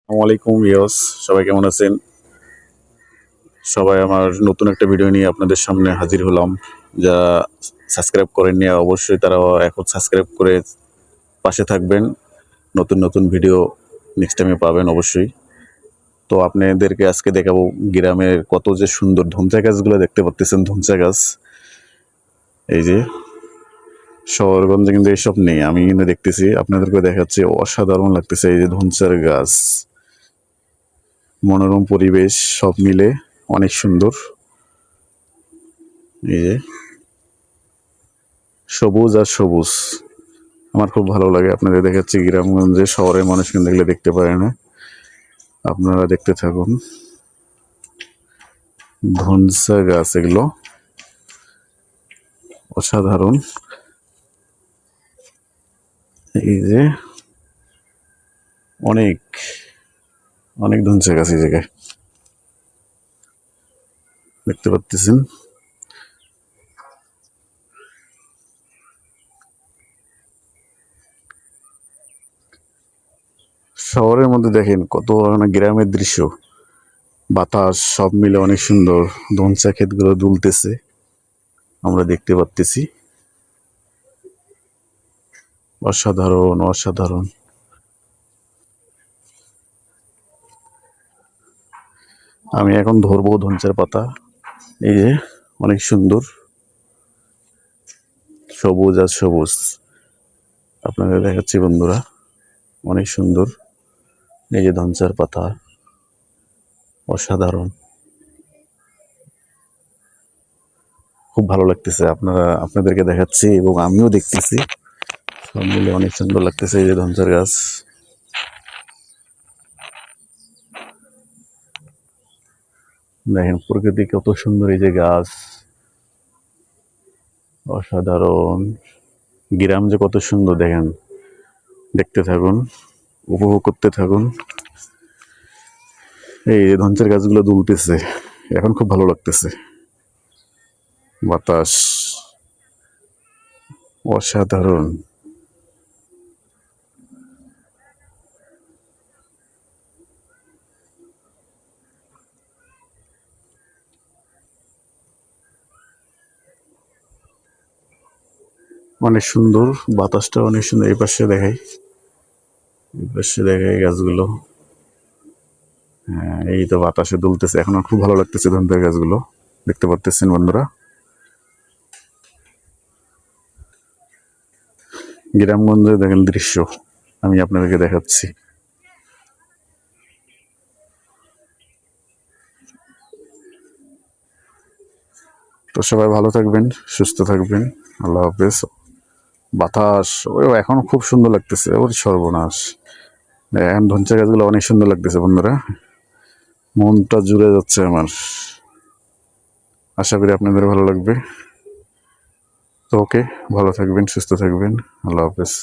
আসসালামু আলাইকুম ভিউয়ার্স, সবাই কেমন আছেন? সবাই আমার নতুন একটা ভিডিও নিয়ে আপনাদের সামনে হাজির হলাম। যারা সাবস্ক্রাইব করেননি অবশ্যই তারা এখন সাবস্ক্রাইব করে পাশে থাকবেন। নতুন নতুন ভিডিও নেক্সট টাইমে পাবেন অবশ্যই। তো আপনাদেরকে আজকে দেখাবো গ্রামের কত যে সুন্দর ধনচা গাছগুলো দেখতে পাচ্ছেন। ধনচা গাছ এই যে শহরগঞ্জে কিন্তু এইসব নেই, আমি কিন্তু দেখতেছি, আপনাদেরকে দেখাচ্ছি। অসাধারণ লাগতেছে এই যে ধনচার গাছ, মনোরম পরিবেশ সব মিলে অনেক সুন্দর। এই যে সবুজ আর সবুজ, আমার খুব ভালো লাগে। আপনাদের দেখাচ্ছি গ্রামগঞ্জে, শহরের মানুষ কিন্তু এগুলো দেখতে পারে না। আপনারা দেখতে থাকুন। ধনসা গাছ এগুলো অসাধারণ। এই যে অনেক অনেক ধনসা গাছ এই জায়গায় দেখতে পাচ্ছেন। শহরের মধ্যে দেখেন কত গ্রামের দৃশ্য, বাতাস সব মিলে অনেক সুন্দর। ধনসা ক্ষেতগুলো দুলতেছে, আমরা দেখতে পাচ্তেছি। অসাধারণ অসাধারণ। আমি এখন ধরবো ধনচার পাতা। এই যে অনেক সুন্দর, সবুজ আর সবুজ। আপনাদের দেখাচ্ছি বন্ধুরা, অনেক সুন্দর। এই যে ধনচার পাতা, অসাধারণ, খুব ভালো লাগতেছে। আপনাদেরকে দেখাচ্ছি এবং আমিও দেখতেছি, সব মিলে অনেক সুন্দর লাগতেছে। এই যে ধনচার গাছ, দেখেন প্রকৃতি কত সুন্দর। এই যে গাছ, অসাধারণ। গ্রাম যে কত সুন্দর দেখেন, দেখতে থাকুন, উপভোগ করতে থাকুন। এই যে ধনচার গাছগুলো দুলতেছে, এখন খুব ভালো লাগতেছে। বাতাস অসাধারণ। অনেক সুন্দর, বাতাসটা অনেক সুন্দর। এই পাশে দেখাই, এই পাশে দেখাই গাছগুলো। হ্যাঁ, এই তো বাতাসে দুলতেছে, এখন খুব ভালো লাগতেছে ধনচার গাছগুলো দেখতে পারতেছেন বন্ধুরা। গ্রামগঞ্জে দেখেন দৃশ্য, আমি আপনাদেরকে দেখাচ্ছি। তো সবাই ভালো থাকবেন, সুস্থ থাকবেন। আল্লাহ হাফেজ। বাতাস ওই এখন খুব সুন্দর লাগতেছে। ওর সর্বনাশ, এখন ধনচা গাছগুলো অনেক সুন্দর লাগতেছে বন্ধুরা, মনটা জুড়ে যাচ্ছে আমার। আশা করি আপনাদের ভালো লাগবে। তো ওকে, ভালো থাকবেন, সুস্থ থাকবেন। আল্লাহ হাফেজ।